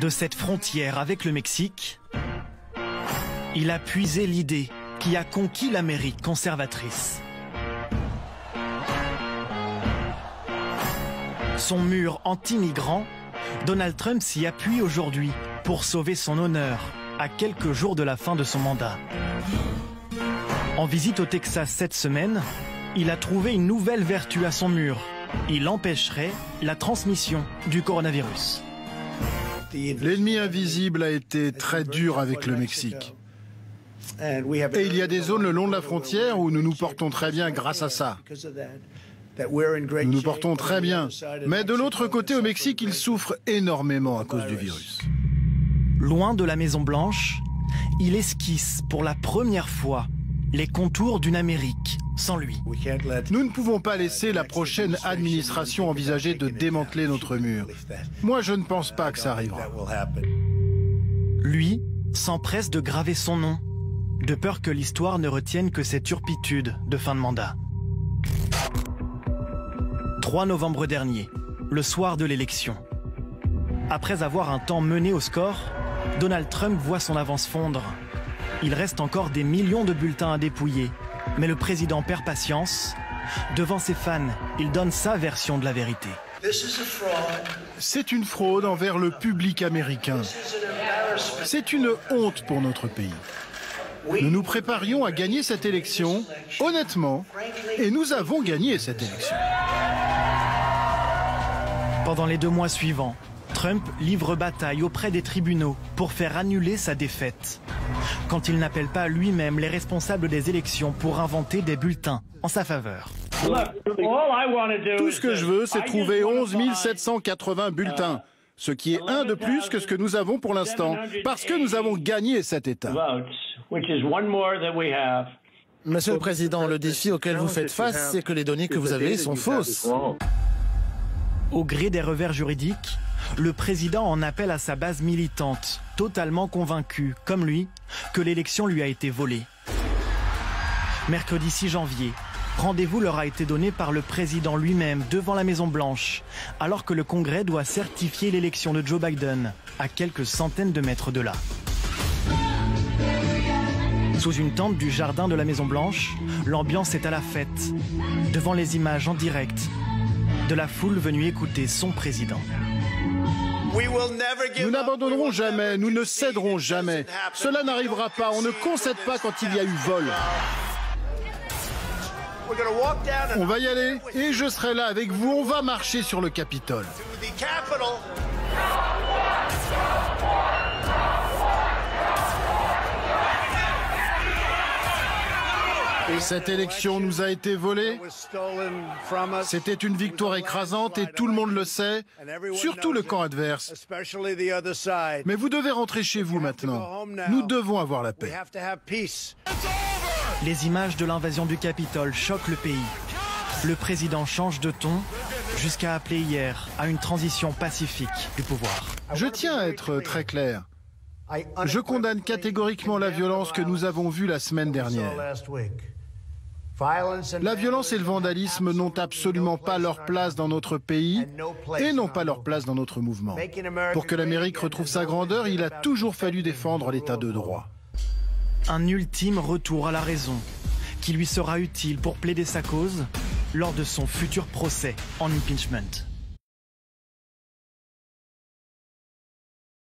De cette frontière avec le Mexique, il a puisé l'idée qui a conquis l'Amérique conservatrice. Son mur anti-migrant, Donald Trump s'y appuie aujourd'hui pour sauver son honneur à quelques jours de la fin de son mandat. En visite au Texas cette semaine, il a trouvé une nouvelle vertu à son mur. Il empêcherait la transmission du coronavirus. L'ennemi invisible a été très dur avec le Mexique. Et il y a des zones le long de la frontière où nous nous portons très bien grâce à ça. Nous nous portons très bien. Mais de l'autre côté, au Mexique, ils souffrent énormément à cause du virus. Loin de la Maison-Blanche, il esquisse pour la première fois les contours d'une Amérique sans lui. Nous ne pouvons pas laisser la prochaine administration envisager de démanteler notre mur. Moi, je ne pense pas que ça arrivera. Lui s'empresse de graver son nom, de peur que l'histoire ne retienne que ses turpitudes de fin de mandat. 3 novembre dernier, le soir de l'élection. Après avoir un temps mené au score, Donald Trump voit son avance fondre. Il reste encore des millions de bulletins à dépouiller, mais le président perd patience. Devant ses fans, il donne sa version de la vérité. C'est une fraude envers le public américain. C'est une honte pour notre pays. Nous nous préparions à gagner cette élection, honnêtement, et nous avons gagné cette élection. Pendant les 2 mois suivants, Trump livre bataille auprès des tribunaux pour faire annuler sa défaite. Quand il n'appelle pas lui-même les responsables des élections pour inventer des bulletins en sa faveur. Tout ce que je veux, c'est trouver 11 780 bulletins, ce qui est un de plus que ce que nous avons pour l'instant, parce que nous avons gagné cet État. Monsieur le Président, le défi auquel vous faites face, c'est que les données que vous avez sont fausses. Au gré des revers juridiques, le président en appelle à sa base militante, totalement convaincue, comme lui, que l'élection lui a été volée. Mercredi 6 janvier, rendez-vous leur a été donné par le président lui-même devant la Maison-Blanche, alors que le Congrès doit certifier l'élection de Joe Biden, à quelques centaines de mètres de là. Sous une tente du jardin de la Maison-Blanche, l'ambiance est à la fête, devant les images en direct de la foule venue écouter son président. Nous n'abandonnerons jamais, nous ne céderons jamais. Cela n'arrivera pas, on ne concède pas quand il y a eu vol. On va y aller et je serai là avec vous, on va marcher sur le Capitole. Cette élection nous a été volée. C'était une victoire écrasante et tout le monde le sait, surtout le camp adverse. Mais vous devez rentrer chez vous maintenant. Nous devons avoir la paix. Les images de l'invasion du Capitole choquent le pays. Le président change de ton jusqu'à appeler hier à une transition pacifique du pouvoir. Je tiens à être très clair. Je condamne catégoriquement la violence que nous avons vue la semaine dernière. La violence et le vandalisme n'ont absolument pas leur place dans notre pays et n'ont pas leur place dans notre mouvement. Pour que l'Amérique retrouve sa grandeur, il a toujours fallu défendre l'état de droit. Un ultime retour à la raison qui lui sera utile pour plaider sa cause lors de son futur procès en impeachment.